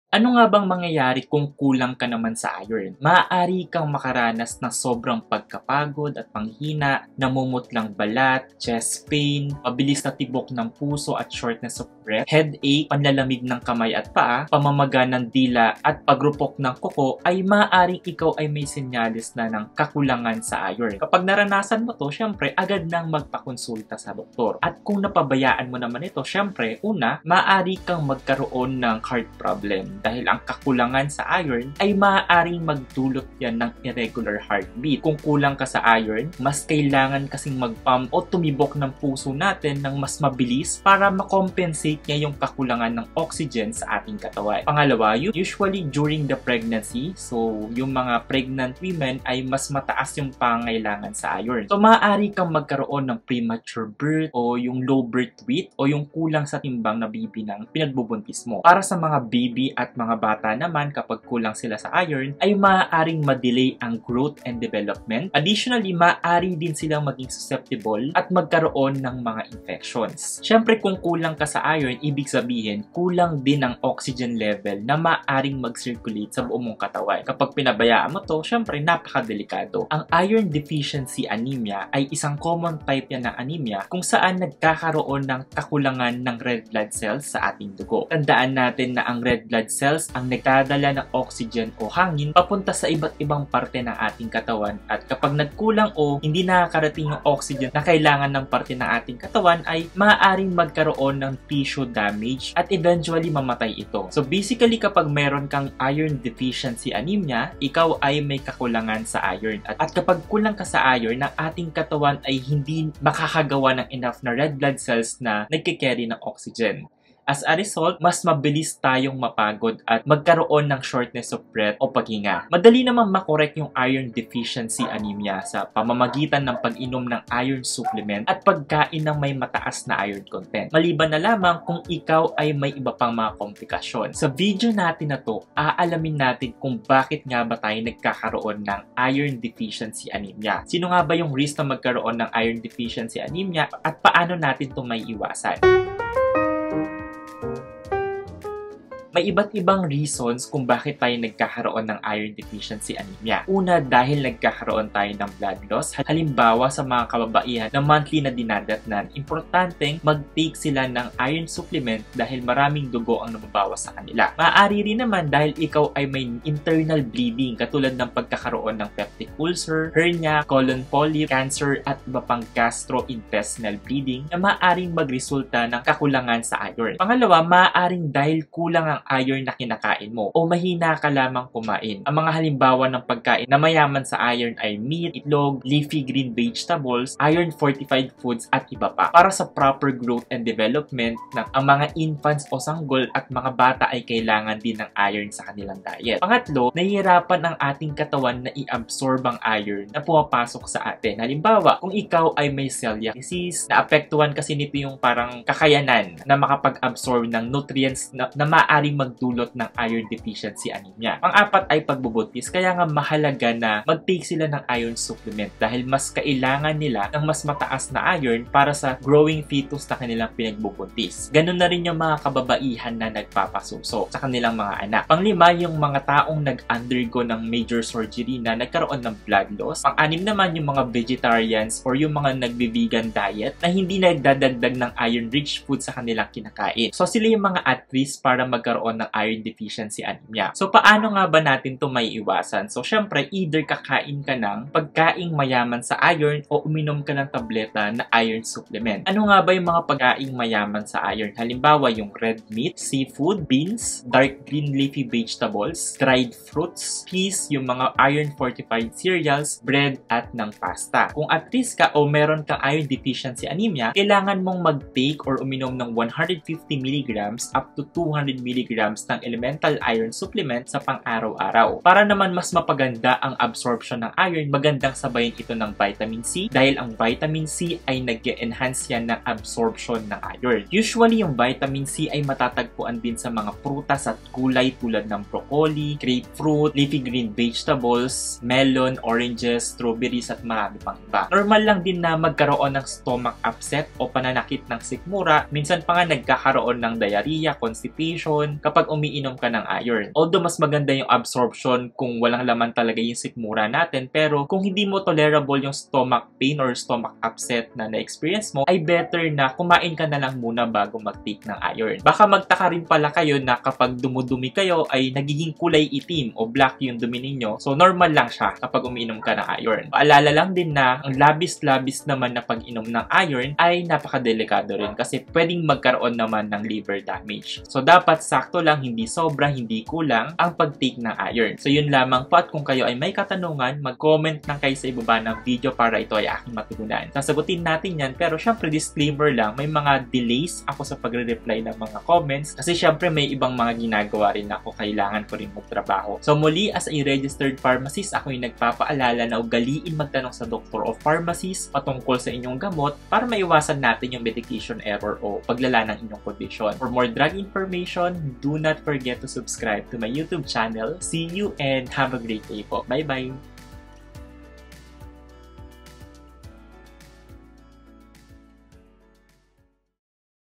Ano nga bang mangyayari kung kulang ka naman sa iron? Maaari kang makaranas ng sobrang pagkapagod at panghina, namumutlang balat, chest pain, mabilis na tibok ng puso at shortness of breath, headache, panlalamig ng kamay at paa, pamamaga ng dila at pagrupok ng kuko ay maaaring ikaw ay may senyales na ng kakulangan sa iron. Kapag naranasan mo to, syempre agad nang magpakonsulta sa doktor. At kung napabayaan mo naman ito, syempre una, maaari kang magkaroon ng heart problem. Dahil ang kakulangan sa iron ay maaaring magdulot yan ng irregular heartbeat. Kung kulang ka sa iron, mas kailangan kasing mag-pump o tumibok ng puso natin ng mas mabilis para makompensate niya yung kakulangan ng oxygen sa ating katawan. Pangalawa, usually during the pregnancy, so yung mga pregnant women ay mas mataas yung pangailangan sa iron. So maaari kang magkaroon ng premature birth o yung low birth weight o yung kulang sa timbang na baby ng pinagbubuntis mo. Para sa mga baby at mga bata naman, kapag kulang sila sa iron, ay maaaring ma-delay ang growth and development. Additionally, maaari din silang maging susceptible at magkaroon ng mga infections. Siyempre, kung kulang ka sa iron, ibig sabihin, kulang din ang oxygen level na maaaring mag-circulate sa buong mong katawan. Kapag pinabayaan mo to, siyempre, napakadelikado. Ang iron deficiency anemia ay isang common type yan ng anemia kung saan nagkakaroon ng kakulangan ng red blood cells sa ating dugo. Tandaan natin na ang red blood cells ang nagdadala ng oxygen o hangin papunta sa iba't ibang parte ng ating katawan, at kapag nagkulang o hindi nakakarating yung oxygen na kailangan ng parte ng ating katawan ay maaaring magkaroon ng tissue damage at eventually mamatay ito. So basically, kapag meron kang iron deficiency anemia, ikaw ay may kakulangan sa iron. At kapag kulang ka sa iron, ang ating katawan ay hindi makakagawa ng enough na red blood cells na nagkikerry ng oxygen. As a result, mas mabilis tayong mapagod at magkaroon ng shortness of breath o paghinga. Madali namang makorek yung iron deficiency anemia sa pamamagitan ng pag-inom ng iron supplement at pagkain ng may mataas na iron content. Maliban na lamang kung ikaw ay may iba pang mga komplikasyon. Sa video natin na to, aalamin natin kung bakit nga ba tayo nagkakaroon ng iron deficiency anemia. Sino nga ba yung risk na magkaroon ng iron deficiency anemia at paano natin ito may iwasan? May iba't ibang reasons kung bakit tayo nagkakaroon ng iron deficiency anemia. Una, dahil nagkakaroon tayo ng blood loss. Halimbawa, sa mga kababaihan na monthly na dinadatnan, importanteng mag-take sila ng iron supplement dahil maraming dugo ang nababawas sa kanila. Maaari rin naman dahil ikaw ay may internal bleeding katulad ng pagkakaroon ng peptic ulcer, hernia, colon polyp, cancer at iba pang gastrointestinal bleeding na maaaring magresulta ng kakulangan sa iron. Pangalawa, maaaring dahil kulang ang iron na kinakain mo o mahina ka lamang kumain. Ang mga halimbawa ng pagkain na mayaman sa iron ay meat, itlog, leafy green vegetables, iron-fortified foods at iba pa. Para sa proper growth and development ng ang mga infants o sanggol at mga bata ay kailangan din ng iron sa kanilang diet. Pangatlo, nahihirapan ang ating katawan na i-absorb ang iron na pumapasok sa atin. Halimbawa, kung ikaw ay may celiac disease, naapektuhan kasi nito yung parang kakayanan na makapag-absorb ng nutrients na maaaring magdulot ng iron deficiency anemia. Pang-apat ay pagbubuntis, kaya nga mahalaga na mag-take sila ng iron supplement dahil mas kailangan nila ng mas mataas na iron para sa growing fetus na kanilang pinagbubuntis. Ganun na rin yung mga kababaihan na nagpapasuso sa kanilang mga anak. Panglima, yung mga taong nag-undergo ng major surgery na nagkaroon ng blood loss. Pang-anim naman yung mga vegetarians or yung mga nagbe-vegan diet na hindi nagdadagdag ng iron-rich food sa kanilang kinakain. So sila yung mga at risk para magkaroon ng iron deficiency anemia. So, paano nga ba natin ito may iwasan? So, syempre, either kakain ka ng pagkaing mayaman sa iron o uminom ka ng tableta na iron supplement. Ano nga ba yung mga pagkaing mayaman sa iron? Halimbawa, yung red meat, seafood, beans, dark green leafy vegetables, dried fruits, peas, yung mga iron-fortified cereals, bread, at ng pasta. Kung at risk ka o meron kang iron deficiency anemia, kailangan mong mag-take or uminom ng 150 mg up to 200 mg ng elemental iron supplement sa pang-araw-araw. Para naman mas mapaganda ang absorption ng iron, magandang sabayin ito ng vitamin C dahil ang vitamin C ay nag-enhance yan ng absorption ng iron. Usually, yung vitamin C ay matatagpuan din sa mga prutas at gulay tulad ng broccoli, grapefruit, leafy green vegetables, melon, oranges, strawberries at marami pang iba. Normal lang din na magkaroon ng stomach upset o pananakit ng sikmura. Minsan pa nga nagkakaroon ng diarrhea, constipation, kapag umiinom ka ng iron. Although mas maganda yung absorption kung walang laman talaga yung sikmura natin, pero kung hindi mo tolerable yung stomach pain or stomach upset na na-experience mo, ay better na kumain ka na lang muna bago mag-take ng iron. Baka magtaka rin pala kayo na kapag dumudumi kayo ay nagiging kulay itim o black yung dumi ninyo. So normal lang siya kapag umiinom ka ng iron. Paalala lang din na ang labis-labis naman na pag-inom ng iron ay napakadelikado rin kasi pwedeng magkaroon naman ng liver damage. So dapat sakto lang, hindi sobra, hindi kulang ang pag-take ng iron. So yun lamang po, at kung kayo ay may katanungan, mag-comment lang kayo sa ibaba ng video para ito ay aking matugunan. Sasagutin natin yan, pero syempre disclaimer lang, may mga delays ako sa pagre-reply ng mga comments kasi syempre may ibang mga ginagawa rin ako, kailangan ko rin magtrabaho. So muli, as a registered pharmacist, ako yung nagpapaalala na ugaliin magtanong sa doctor o pharmacist patungkol sa inyong gamot para maiwasan natin yung medication error o paglala ng inyong condition. For more drug information, do not forget to subscribe to my YouTube channel. See you and have a great day po. Bye-bye!